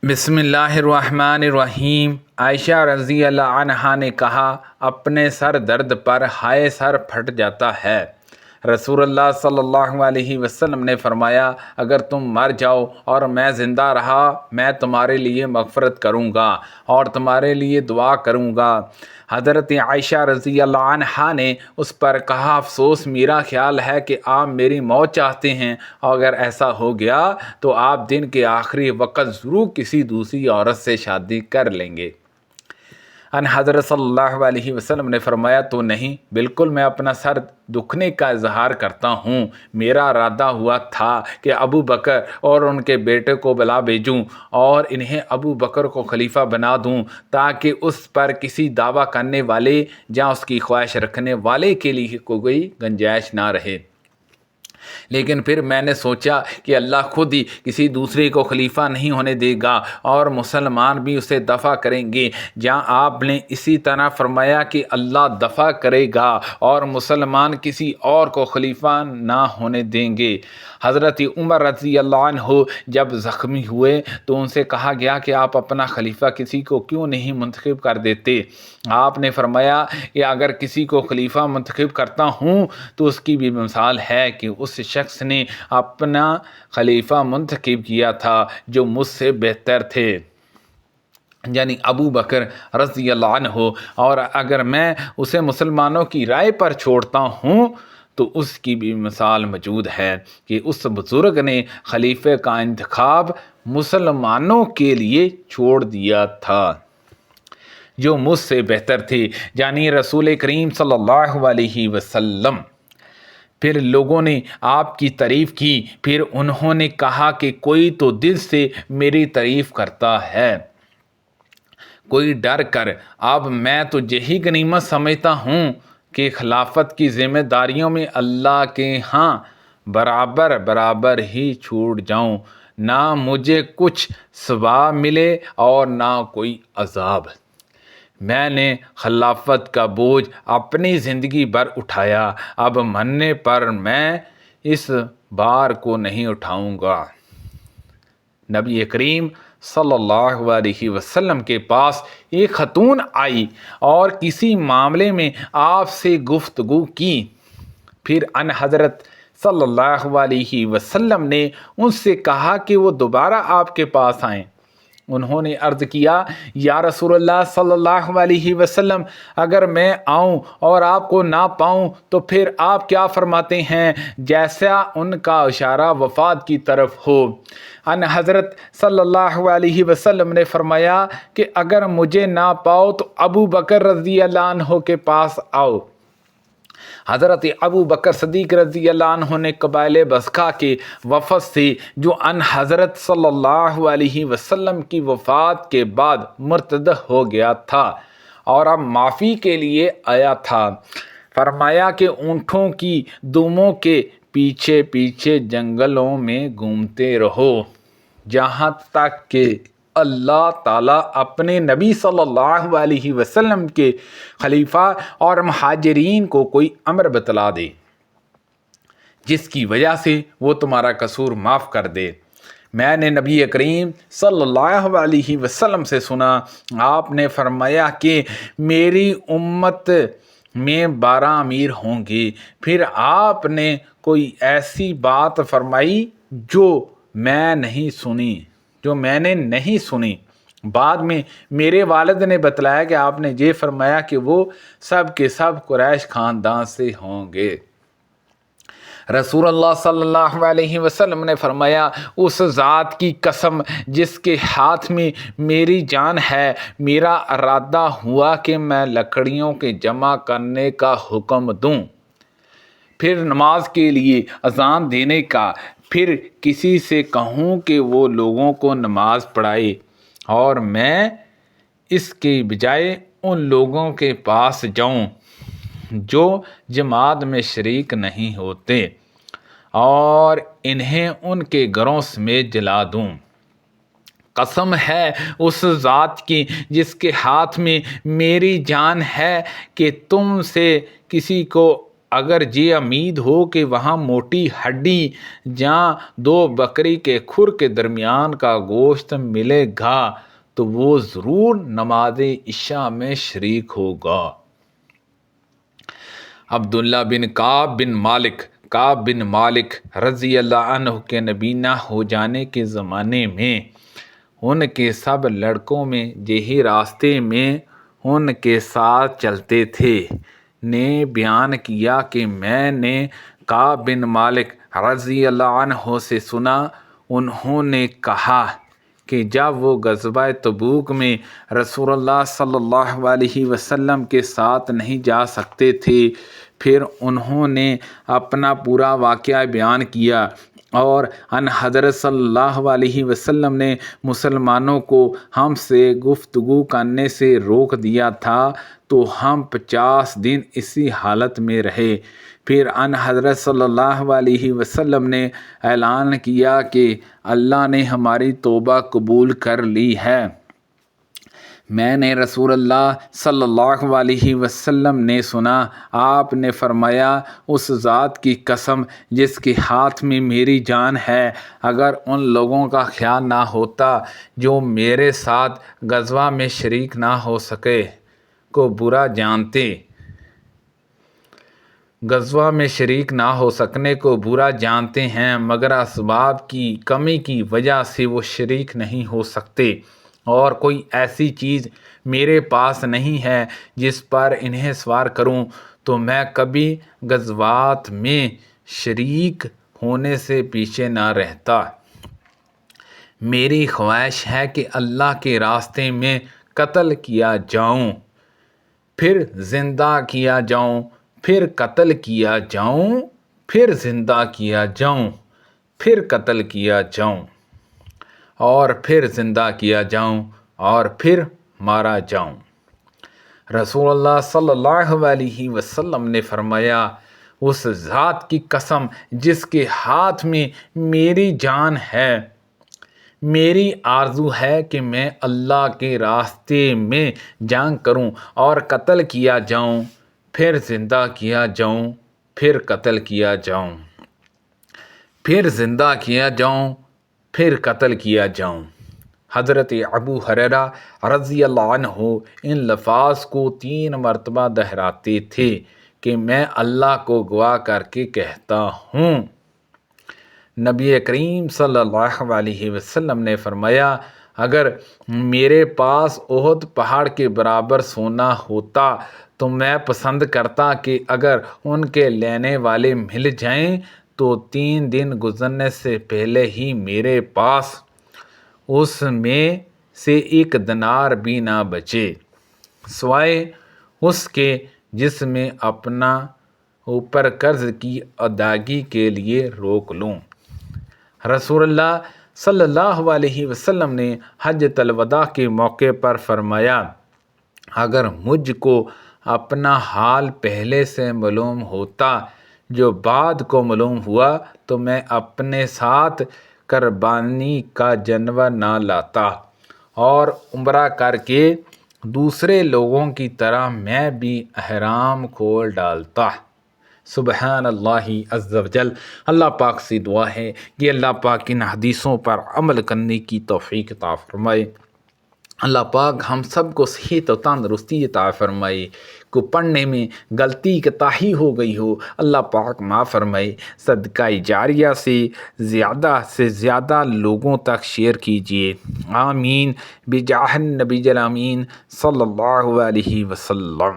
بسم اللہ الرحمن الرحیم۔ عائشہ رضی اللہ عنہا نے کہا، اپنے سر درد پر ہائے سر پھٹ جاتا ہے۔ رسول اللہ صلی اللہ علیہ وسلم نے فرمایا، اگر تم مر جاؤ اور میں زندہ رہا، میں تمہارے لیے مغفرت کروں گا اور تمہارے لیے دعا کروں گا۔ حضرت عائشہ رضی اللہ عنہا نے اس پر کہا، افسوس، میرا خیال ہے کہ آپ میری موت چاہتے ہیں، اور اگر ایسا ہو گیا تو آپ دن کے آخری وقت ضرور کسی دوسری عورت سے شادی کر لیں گے۔ ان حضرت صلی اللہ علیہ وسلم نے فرمایا، تو نہیں، بالکل میں اپنا سر دکھنے کا اظہار کرتا ہوں۔ میرا ارادہ ہوا تھا کہ ابو بکر اور ان کے بیٹے کو بلا بھیجوں اور انہیں ابو بکر کو خلیفہ بنا دوں، تاکہ اس پر کسی دعویٰ کرنے والے یا اس کی خواہش رکھنے والے کے لیے کوئی گنجائش نہ رہے۔ لیکن پھر میں نے سوچا کہ اللہ خود ہی کسی دوسرے کو خلیفہ نہیں ہونے دے گا اور مسلمان بھی اسے دفع کریں گے۔ جہاں آپ نے اسی طرح فرمایا کہ اللہ دفع کرے گا اور مسلمان کسی اور کو خلیفہ نہ ہونے دیں گے۔ حضرت عمر رضی اللہ عنہ جب زخمی ہوئے تو ان سے کہا گیا کہ آپ اپنا خلیفہ کسی کو کیوں نہیں منتخب کر دیتے؟ آپ نے فرمایا کہ اگر کسی کو خلیفہ منتخب کرتا ہوں تو اس کی بھی مثال ہے کہ اس شخص نے اپنا خلیفہ منتخب کیا تھا جو مجھ سے بہتر تھے، یعنی ابو بکر رضی اللہ عنہ، اور اگر میں اسے مسلمانوں کی رائے پر چھوڑتا ہوں تو اس کی بھی مثال موجود ہے کہ اس بزرگ نے خلیفہ کا انتخاب مسلمانوں کے لیے چھوڑ دیا تھا جو مجھ سے بہتر تھے، یعنی رسول کریم صلی اللہ علیہ وسلم۔ پھر لوگوں نے آپ کی تعریف کی، پھر انہوں نے کہا کہ کوئی تو دل سے میری تعریف کرتا ہے، کوئی ڈر کر۔ اب میں تو یہی غنیمت سمجھتا ہوں کہ خلافت کی ذمہ داریوں میں اللہ کے ہاں برابر برابر ہی چھوٹ جاؤں، نہ مجھے کچھ ثواب ملے اور نہ کوئی عذاب۔ میں نے خلافت کا بوجھ اپنی زندگی بھر اٹھایا، اب مرنے پر میں اس بار کو نہیں اٹھاؤں گا۔ نبی کریم صلی اللہ علیہ وسلم کے پاس ایک خاتون آئی اور کسی معاملے میں آپ سے گفتگو کی۔ پھر ان حضرت صلی اللہ علیہ وسلم نے ان سے کہا کہ وہ دوبارہ آپ کے پاس آئیں۔ انہوں نے عرض کیا، یا رسول اللہ صلی اللہ علیہ وسلم، اگر میں آؤں اور آپ کو نہ پاؤں تو پھر آپ کیا فرماتے ہیں؟ جیسا ان کا اشارہ وفات کی طرف ہو۔ ان حضرت صلی اللہ علیہ وسلم نے فرمایا کہ اگر مجھے نہ پاؤ تو ابو بکر رضی اللہ عنہ کے پاس آؤ۔ حضرت ابو بکر صدیق رضی اللہ عنہ نے قبائل بزخہ کے وفد سے، جو ان حضرت صلی اللہ علیہ وسلم کی وفات کے بعد مرتد ہو گیا تھا اور اب معافی کے لیے آیا تھا، فرمایا کہ اونٹوں کی دموں کے پیچھے پیچھے جنگلوں میں گھومتے رہو جہاں تک کہ اللہ تعالیٰ اپنے نبی صلی اللہ علیہ وسلم کے خلیفہ اور مہاجرین کو کوئی امر بتلا دے جس کی وجہ سے وہ تمہارا قصور معاف کر دے۔ میں نے نبی کریم صلی اللہ علیہ وسلم سے سنا، آپ نے فرمایا کہ میری امت میں 12 امیر ہوں گے۔ پھر آپ نے کوئی ایسی بات فرمائی جو میں نے نہیں سنی۔ بعد میں میرے والد نے بتلایا کہ آپ نے یہ فرمایا کہ وہ سب کے سب قریش خاندان سے ہوں گے۔ رسول اللہ صلی اللہ علیہ وسلم نے فرمایا، اس ذات کی قسم جس کے ہاتھ میں میری جان ہے، میرا ارادہ ہوا کہ میں لکڑیوں کے جمع کرنے کا حکم دوں، پھر نماز کے لیے اذان دینے کا، پھر کسی سے کہوں کہ وہ لوگوں کو نماز پڑھائے، اور میں اس کے بجائے ان لوگوں کے پاس جاؤں جو جماعت میں شریک نہیں ہوتے اور انہیں ان کے گھروں سمیت جلا دوں۔ قسم ہے اس ذات کی جس کے ہاتھ میں میری جان ہے کہ تم سے کسی کو اگر یہ امید ہو کہ وہاں موٹی ہڈی یا 2 بکری کے کھر کے درمیان کا گوشت ملے گا تو وہ ضرور نماز عشاء میں شریک ہوگا۔ عبداللہ بن کعب بن مالک رضی اللہ عنہ کے نبینا ہو جانے کے زمانے میں ان کے سب لڑکوں میں یہی راستے میں ان کے ساتھ چلتے تھے نے بیان کیا کہ میں نے کعب بن مالک رضی اللہ عنہ سے سنا، انہوں نے کہا کہ جب وہ غزوہ تبوک میں رسول اللہ صلی اللہ علیہ وسلم کے ساتھ نہیں جا سکتے تھے، پھر انہوں نے اپنا پورا واقعہ بیان کیا اور ان حضرت صلی اللہ علیہ وسلم نے مسلمانوں کو ہم سے گفتگو کرنے سے روک دیا تھا تو ہم 50 دن اسی حالت میں رہے۔ پھر ان حضرت صلی اللہ علیہ وسلم نے اعلان کیا کہ اللہ نے ہماری توبہ قبول کر لی ہے۔ میں نے رسول اللہ صلی اللہ علیہ وسلم نے سنا، آپ نے فرمایا، اس ذات کی قسم جس کے ہاتھ میں میری جان ہے، اگر ان لوگوں کا خیال نہ ہوتا جو میرے ساتھ غزوہ میں شریک نہ ہو سکے کو برا جانتے، غزوہ میں شریک نہ ہو سکنے کو برا جانتے ہیں، مگر اسباب کی کمی کی وجہ سے وہ شریک نہیں ہو سکتے، اور کوئی ایسی چیز میرے پاس نہیں ہے جس پر انہیں سوار کروں، تو میں کبھی غزوات میں شریک ہونے سے پیچھے نہ رہتا۔ میری خواہش ہے کہ اللہ کے راستے میں قتل کیا جاؤں، پھر زندہ کیا جاؤں، پھر قتل کیا جاؤں، پھر زندہ کیا جاؤں، پھر قتل کیا جاؤں، اور پھر زندہ کیا جاؤں، اور پھر مارا جاؤں۔ رسول اللہ صلی اللہ علیہ وسلم نے فرمایا، اس ذات کی قسم جس کے ہاتھ میں میری جان ہے، میری آرزو ہے کہ میں اللہ کے راستے میں جنگ کروں اور قتل کیا جاؤں، پھر زندہ کیا جاؤں، پھر قتل کیا جاؤں، پھر زندہ کیا جاؤں، پھر قتل کیا جاؤں۔ حضرت ابو ہریرہ رضی اللہ عنہ ان الفاظ کو 3 مرتبہ دہراتے تھے کہ میں اللہ کو گواہ کر کے کہتا ہوں۔ نبی کریم صلی اللہ علیہ وسلم نے فرمایا، اگر میرے پاس احد پہاڑ کے برابر سونا ہوتا تو میں پسند کرتا کہ اگر ان کے لینے والے مل جائیں تو 3 دن گزرنے سے پہلے ہی میرے پاس اس میں سے 1 دینار بھی نہ بچے، سوائے اس کے جس میں اپنا اوپر قرض کی ادائیگی کے لیے روک لوں۔ رسول اللہ صلی اللہ علیہ وسلم نے حجۃ الوداع کے موقع پر فرمایا، اگر مجھ کو اپنا حال پہلے سے معلوم ہوتا جو بعد کو معلوم ہوا تو میں اپنے ساتھ قربانی کا جانور نہ لاتا اور عمرہ کر کے دوسرے لوگوں کی طرح میں بھی احرام کھول ڈالتا۔ سبحان اللہ عز و جل۔ اللہ پاک سے دعا ہے کہ اللہ پاک ان حدیثوں پر عمل کرنے کی توفیق عطا فرمائے۔ اللہ پاک ہم سب کو صحت و تندرستی عطا فرمائے۔ کو پڑھنے میں غلطی کوتاہی ہو گئی ہو، اللہ پاک معاف فرمائے۔ صدقہ جاریہ سے زیادہ لوگوں تک شیئر کیجیے، آمین، بجاہ النبی الامین صلی اللہ علیہ وسلم۔